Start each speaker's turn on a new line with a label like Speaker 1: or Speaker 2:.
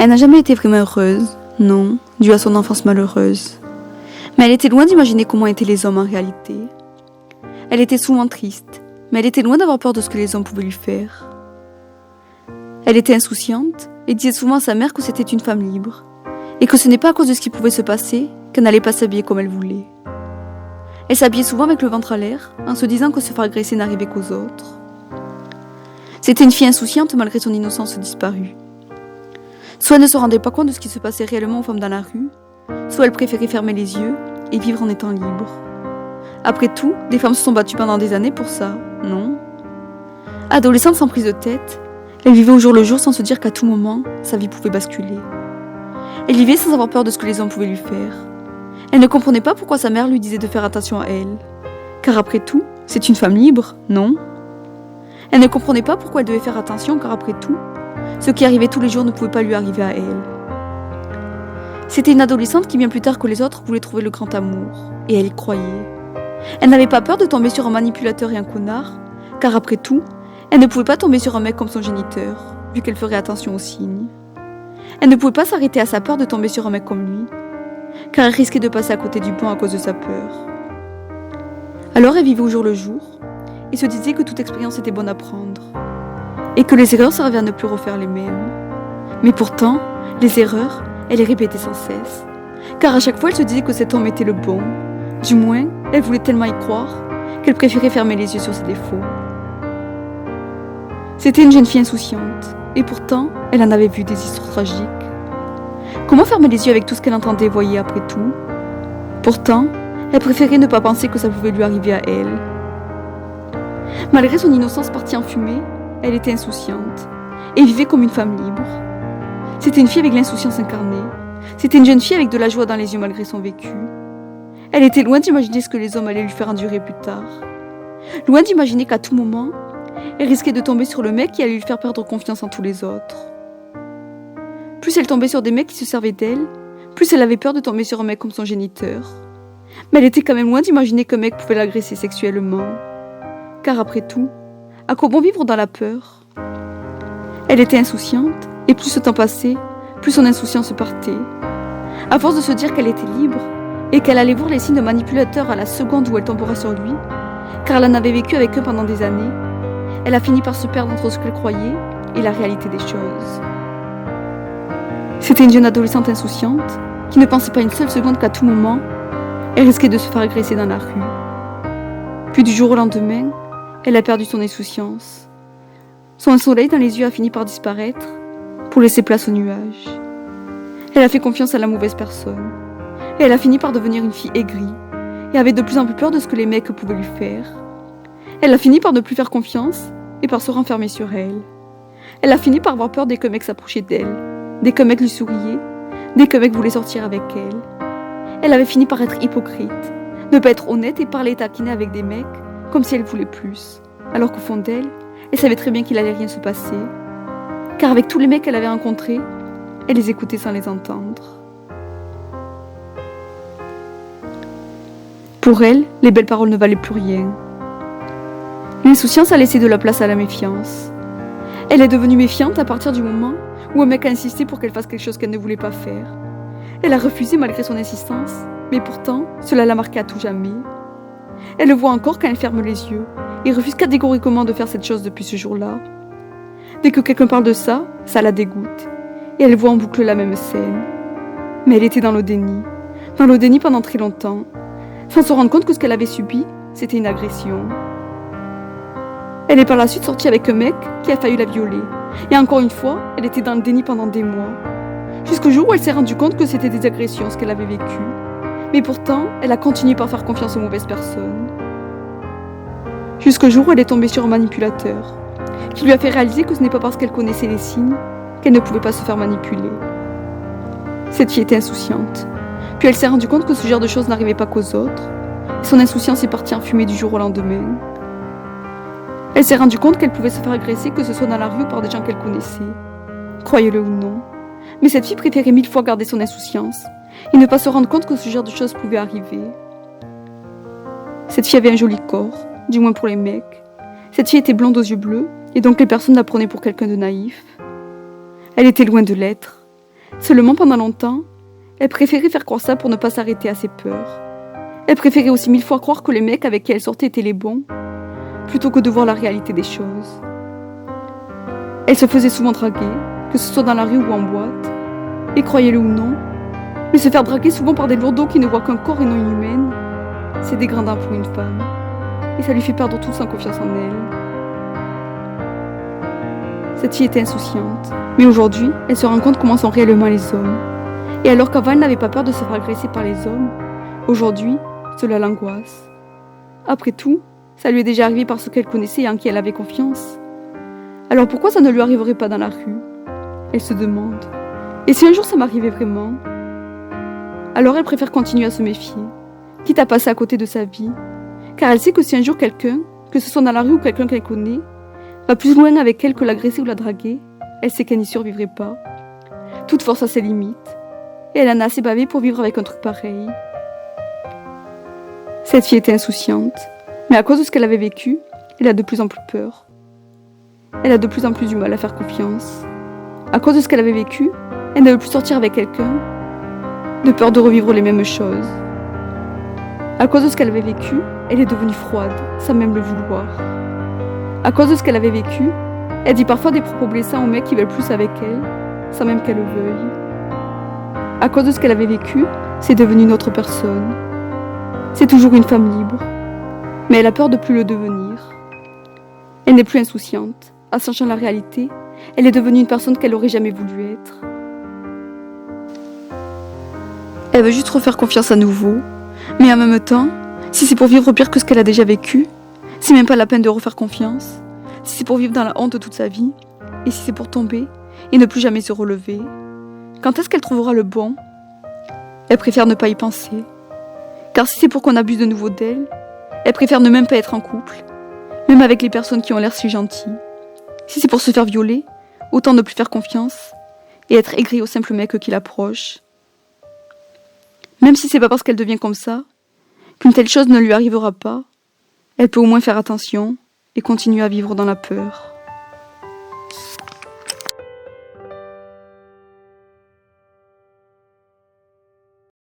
Speaker 1: Elle n'a jamais été vraiment heureuse, non, due à son enfance malheureuse. Mais elle était loin d'imaginer comment étaient les hommes en réalité. Elle était souvent triste, mais elle était loin d'avoir peur de ce que les hommes pouvaient lui faire. Elle était insouciante et disait souvent à sa mère que c'était une femme libre, et que ce n'est pas à cause de ce qui pouvait se passer qu'elle n'allait pas s'habiller comme elle voulait. Elle s'habillait souvent avec le ventre à l'air, en se disant que se faire agresser n'arrivait qu'aux autres. C'était une fille insouciante malgré son innocence disparue. Soit elle ne se rendait pas compte de ce qui se passait réellement aux femmes dans la rue, soit elle préférait fermer les yeux et vivre en étant libre. Après tout, des femmes se sont battues pendant des années pour ça, non? Adolescente sans prise de tête, elle vivait au jour le jour sans se dire qu'à tout moment, sa vie pouvait basculer. Elle vivait sans avoir peur de ce que les hommes pouvaient lui faire. Elle ne comprenait pas pourquoi sa mère lui disait de faire attention à elle. Car après tout, c'est une femme libre, non? Elle ne comprenait pas pourquoi elle devait faire attention, car après tout, ce qui arrivait tous les jours ne pouvait pas lui arriver à elle. C'était une adolescente qui, bien plus tard que les autres, voulait trouver le grand amour. Et elle y croyait. Elle n'avait pas peur de tomber sur un manipulateur et un connard, car après tout, elle ne pouvait pas tomber sur un mec comme son géniteur, vu qu'elle ferait attention aux signes. Elle ne pouvait pas s'arrêter à sa peur de tomber sur un mec comme lui, car elle risquait de passer à côté du bon à cause de sa peur. Alors elle vivait au jour le jour, et se disait que toute expérience était bonne à prendre, et que les erreurs servaient à ne plus refaire les mêmes. Mais pourtant, les erreurs, elle les répétait sans cesse, car à chaque fois elle se disait que cet homme était le bon. Du moins, elle voulait tellement y croire qu'elle préférait fermer les yeux sur ses défauts. C'était une jeune fille insouciante, et pourtant, elle en avait vu des histoires tragiques. Comment fermer les yeux avec tout ce qu'elle entendait et voyait après tout? Pourtant, elle préférait ne pas penser que ça pouvait lui arriver à elle. Malgré son innocence partie en fumée, elle était insouciante, et vivait comme une femme libre. C'était une fille avec l'insouciance incarnée. C'était une jeune fille avec de la joie dans les yeux malgré son vécu. Elle était loin d'imaginer ce que les hommes allaient lui faire endurer plus tard. Loin d'imaginer qu'à tout moment, elle risquait de tomber sur le mec qui allait lui faire perdre confiance en tous les autres. Plus elle tombait sur des mecs qui se servaient d'elle, plus elle avait peur de tomber sur un mec comme son géniteur. Mais elle était quand même loin d'imaginer qu'un mec pouvait l'agresser sexuellement. Car après tout, à quoi bon vivre dans la peur? Elle était insouciante, et plus le temps passait, plus son insouciance partait. À force de se dire qu'elle était libre, et qu'elle allait voir les signes de manipulateurs à la seconde où elle tomberait sur lui, car elle en avait vécu avec eux pendant des années, elle a fini par se perdre entre ce qu'elle croyait et la réalité des choses. C'était une jeune adolescente insouciante qui ne pensait pas une seule seconde qu'à tout moment, elle risquait de se faire agresser dans la rue. Puis du jour au lendemain, elle a perdu son insouciance. Son soleil dans les yeux a fini par disparaître pour laisser place aux nuages. Elle a fait confiance à la mauvaise personne. Et elle a fini par devenir une fille aigrie et avait de plus en plus peur de ce que les mecs pouvaient lui faire. Elle a fini par ne plus faire confiance et par se renfermer sur elle. Elle a fini par avoir peur dès qu'un mec s'approchait d'elle, dès qu'un mec lui souriait, dès qu'un mec voulait sortir avec elle. Elle avait fini par être hypocrite, ne pas être honnête et parler taquiner avec des mecs comme si elle voulait plus, alors qu'au fond d'elle, elle savait très bien qu'il allait rien se passer. Car avec tous les mecs qu'elle avait rencontrés, elle les écoutait sans les entendre. Pour elle, les belles paroles ne valaient plus rien. L'insouciance a laissé de la place à la méfiance. Elle est devenue méfiante à partir du moment où un mec a insisté pour qu'elle fasse quelque chose qu'elle ne voulait pas faire. Elle a refusé malgré son insistance, mais pourtant, cela l'a marquée à tout jamais. Elle le voit encore quand elle ferme les yeux et refuse catégoriquement de faire cette chose depuis ce jour-là. Dès que quelqu'un parle de ça, ça la dégoûte. Et elle voit en boucle la même scène. Mais elle était dans le déni pendant très longtemps, sans se rendre compte que ce qu'elle avait subi, c'était une agression. Elle est par la suite sortie avec un mec qui a failli la violer. Et encore une fois, elle était dans le déni pendant des mois. Jusqu'au jour où elle s'est rendue compte que c'était des agressions, ce qu'elle avait vécu. Mais pourtant, elle a continué par faire confiance aux mauvaises personnes. Jusqu'au jour où elle est tombée sur un manipulateur, qui lui a fait réaliser que ce n'est pas parce qu'elle connaissait les signes qu'elle ne pouvait pas se faire manipuler. Cette fille était insouciante. Puis elle s'est rendue compte que ce genre de choses n'arrivait pas qu'aux autres. Et son insouciance est partie en fumée du jour au lendemain. Elle s'est rendue compte qu'elle pouvait se faire agresser, que ce soit dans la rue ou par des gens qu'elle connaissait. Croyez-le ou non. Mais cette fille préférait 1000 fois garder son insouciance et ne pas se rendre compte que ce genre de choses pouvait arriver. Cette fille avait un joli corps, du moins pour les mecs. Cette fille était blonde aux yeux bleus, et donc les personnes la prenaient pour quelqu'un de naïf. Elle était loin de l'être. Seulement pendant longtemps, elle préférait faire croire ça pour ne pas s'arrêter à ses peurs. Elle préférait aussi 1000 fois croire que les mecs avec qui elle sortait étaient les bons, plutôt que de voir la réalité des choses. Elle se faisait souvent draguer, que ce soit dans la rue ou en boîte, et croyez-le ou non, mais se faire draguer souvent par des lourdeaux qui ne voient qu'un corps et non une humaine, c'est dégradant pour une femme, et ça lui fait perdre toute sa confiance en elle. Cette fille était insouciante, mais aujourd'hui, elle se rend compte comment sont réellement les hommes. Et alors qu'avant elle n'avait pas peur de se faire agresser par les hommes, aujourd'hui, cela l'angoisse. Après tout, ça lui est déjà arrivé par ce qu'elle connaissait et en qui elle avait confiance. Alors pourquoi ça ne lui arriverait pas dans la rue? Elle se demande. Et si un jour ça m'arrivait vraiment? Alors elle préfère continuer à se méfier, quitte à passer à côté de sa vie, car elle sait que si un jour quelqu'un, que ce soit dans la rue ou quelqu'un qu'elle connaît, va plus loin avec elle que l'agresser ou la draguer, elle sait qu'elle n'y survivrait pas. Toute force a ses limites, et elle en a assez bavé pour vivre avec un truc pareil. Cette fille était insouciante, mais à cause de ce qu'elle avait vécu, elle a de plus en plus peur. Elle a de plus en plus du mal à faire confiance. À cause de ce qu'elle avait vécu, elle ne veut plus sortir avec quelqu'un, de peur de revivre les mêmes choses. À cause de ce qu'elle avait vécu, elle est devenue froide, sans même le vouloir. À cause de ce qu'elle avait vécu, elle dit parfois des propos blessants aux mecs qui veulent plus avec elle, sans même qu'elle le veuille. À cause de ce qu'elle avait vécu, c'est devenu une autre personne. C'est toujours une femme libre, mais elle a peur de plus le devenir. Elle n'est plus insouciante. En sachant la réalité, elle est devenue une personne qu'elle n'aurait jamais voulu être. Elle veut juste refaire confiance à nouveau, mais en même temps, si c'est pour vivre pire que ce qu'elle a déjà vécu, c'est même pas la peine de refaire confiance. Si c'est pour vivre dans la honte toute sa vie, et si c'est pour tomber et ne plus jamais se relever, quand est-ce qu'elle trouvera le bon? Elle préfère ne pas y penser. Car si c'est pour qu'on abuse de nouveau d'elle, elle préfère ne même pas être en couple, même avec les personnes qui ont l'air si gentilles. Si c'est pour se faire violer, autant ne plus faire confiance et être aigrie au simple mec qui l'approche. Même si c'est pas parce qu'elle devient comme ça qu'une telle chose ne lui arrivera pas, elle peut au moins faire attention et continuer à vivre dans la peur.